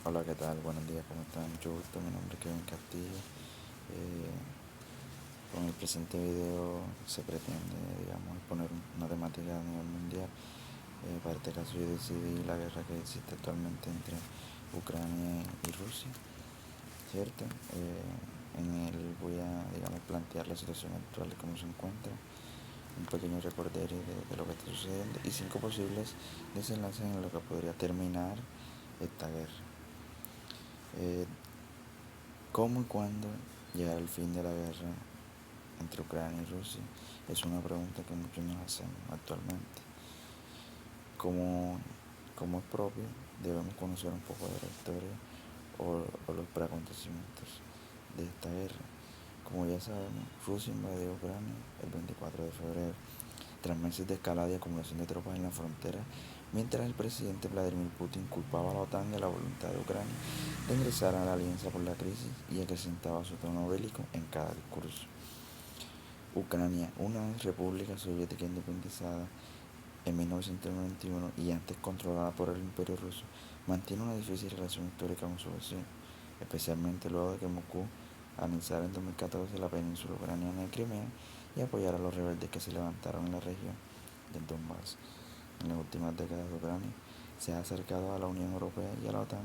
Hola, ¿qué tal? Buenos días, ¿cómo están? Mucho gusto, mi nombre es Kevin Castillo. Eh, con el presente video se pretende, digamos, exponer una temática a nivel mundial. Para este caso yo decidí la guerra que existe actualmente entre Ucrania y Rusia, ¿cierto? En él voy a, digamos, plantear la situación actual de cómo se encuentra, un pequeño recorderis de lo que está sucediendo y 5 posibles desenlaces en lo que podría terminar esta guerra. Eh, ¿Cómo y cuándo llegará el fin de la guerra entre Ucrania y Rusia? Es una pregunta que muchos nos hacemos actualmente. Como, como es propio, debemos conocer un poco de la historia o los preacontecimientos de esta guerra. Como ya sabemos, Rusia invadió Ucrania el 24 de febrero, tras meses de escalada y acumulación de tropas en la frontera, mientras el presidente Vladimir Putin culpaba a la OTAN de la voluntad de Ucrania de ingresar a la alianza por la crisis y acrecentaba su tono bélico en cada discurso. Ucrania, una república soviética independizada en 1991 y antes controlada por el Imperio Ruso, mantiene una difícil relación histórica con su vecino, especialmente luego de que Moscú anexara en 2014 la península ucraniana de Crimea y apoyara a los rebeldes que se levantaron en la región del Donbass. En las últimas décadas de Ucrania se ha acercado a la Unión Europea y a la OTAN,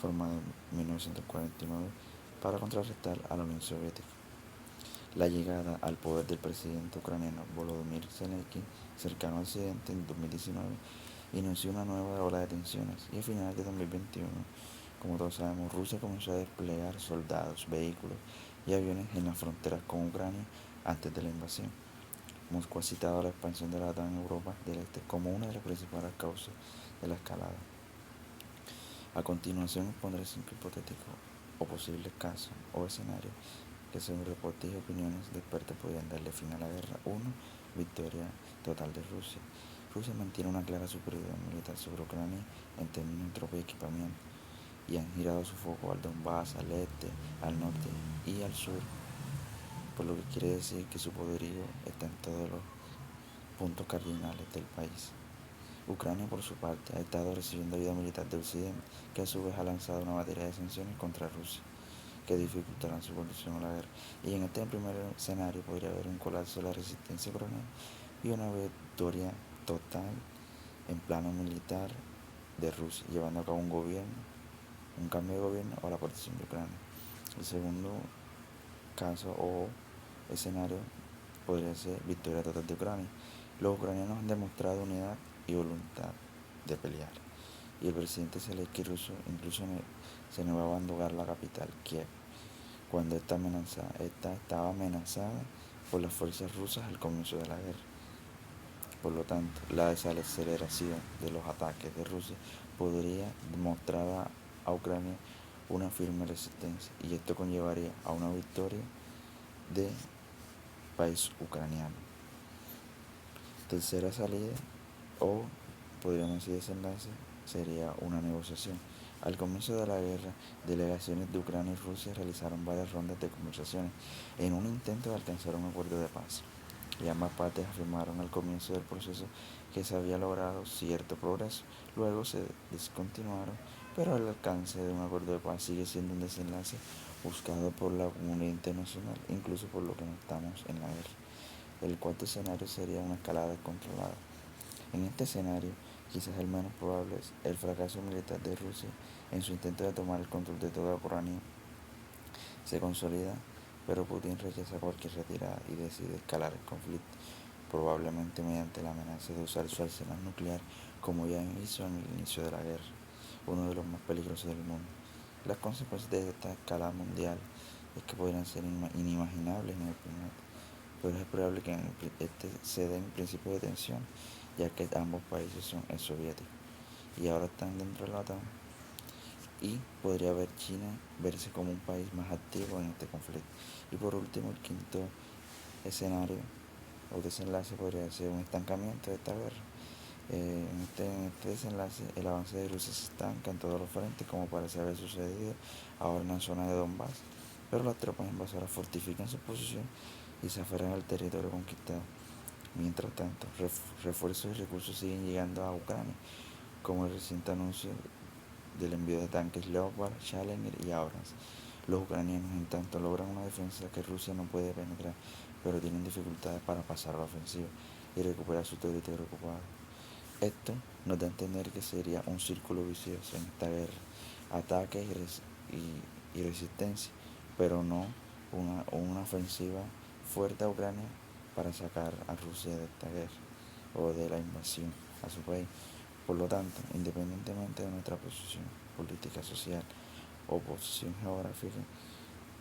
formada en 1949 para contrarrestar a la Unión Soviética. La llegada al poder del presidente ucraniano Volodymyr Zelensky, cercano al Occidente en 2019, inició una nueva ola de tensiones y a finales de 2021, como todos sabemos, Rusia comenzó a desplegar soldados, vehículos y aviones en las fronteras con Ucrania antes de la invasión. Moscú ha citado la expansión de la OTAN en Europa del Este como una de las principales causas de la escalada. A continuación expondré 5 hipotéticos o posibles casos o escenarios que según reportes y opiniones de expertos podrían darle fin a la guerra. 1. Victoria total de Rusia. Rusia mantiene una clara superioridad militar sobre Ucrania en términos de tropas y equipamiento, y han girado su foco al Donbass, al este, al norte y al sur, por lo que quiere decir que su poderío está en todos los puntos cardinales del país. Ucrania, por su parte, ha estado recibiendo ayuda militar de Occidente, que a su vez ha lanzado una batería de sanciones contra Rusia, que dificultarán su conducción a la guerra. Y en este primer escenario podría haber un colapso de la resistencia ucraniana y una victoria total en plano militar de Rusia, llevando a cabo un cambio de gobierno o la partición de Ucrania. El segundo caso o escenario podría ser victoria total de Ucrania. Los ucranianos han demostrado unidad y voluntad de pelear, y el presidente Zelensky ruso incluso se negó a abandonar la capital, Kiev, cuando esta estaba amenazada por las fuerzas rusas al comienzo de la guerra. Por lo tanto, la desaceleración de los ataques de Rusia podría mostrar a Ucrania una firme resistencia, y esto conllevaría a una victoria del país ucraniano. Tercera salida, o podríamos decir desenlace, sería una negociación. Al comienzo de la guerra, delegaciones de Ucrania y Rusia realizaron varias rondas de conversaciones en un intento de alcanzar un acuerdo de paz, y ambas partes afirmaron al comienzo del proceso que se había logrado cierto progreso. Luego se descontinuaron, pero el alcance de un acuerdo de paz sigue siendo un desenlace buscado por la comunidad internacional, incluso por lo que no estamos en la guerra. El cuarto escenario sería una escalada descontrolada. En este escenario, quizás el menos probable, es el fracaso militar de Rusia en su intento de tomar el control de toda Ucrania se consolida, pero Putin rechaza cualquier retirada y decide escalar el conflicto, probablemente mediante la amenaza de usar su arsenal nuclear, como ya hizo en el inicio de la guerra, uno de los más peligrosos del mundo. Las consecuencias de esta escalada mundial es que podrían ser inimaginables en el planeta, pero es probable que este se den principios de tensión, ya que ambos países son soviéticos y ahora están dentro de la OTAN, y podría ver China verse como un país más activo en este conflicto. Y por último, el quinto escenario o desenlace podría ser un estancamiento de esta guerra. En este desenlace, el avance de Rusia se estanca en todos los frentes, como parece haber sucedido ahora en la zona de Donbass, pero las tropas invasoras fortifican su posición y se aferran al territorio conquistado. Mientras tanto, refuerzos y recursos siguen llegando a Ucrania, como el reciente anuncio del envío de tanques Leopard, Challenger y Abrams. Los ucranianos, en tanto, logran una defensa que Rusia no puede penetrar, pero tienen dificultades para pasar a la ofensiva y recuperar su territorio ocupado. Esto nos da a entender que sería un círculo vicioso en esta guerra: ataques y resistencia, pero no una ofensiva fuerte a Ucrania para sacar a Rusia de esta guerra o de la invasión a su país. Por lo tanto, independientemente de nuestra posición política, social o posición geográfica,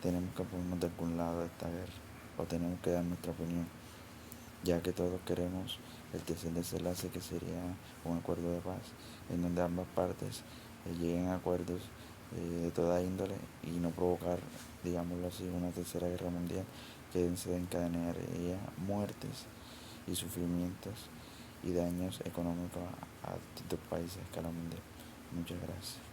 tenemos que ponernos de algún lado de esta guerra o tenemos que dar nuestra opinión, ya que todos queremos el tercer desenlace, que sería un acuerdo de paz en donde ambas partes lleguen a acuerdos de toda índole y no provocar, digámoslo así, una tercera guerra mundial que desencadenaría muertes y sufrimientos y daños económicos a distintos países a escala mundial. Muchas gracias.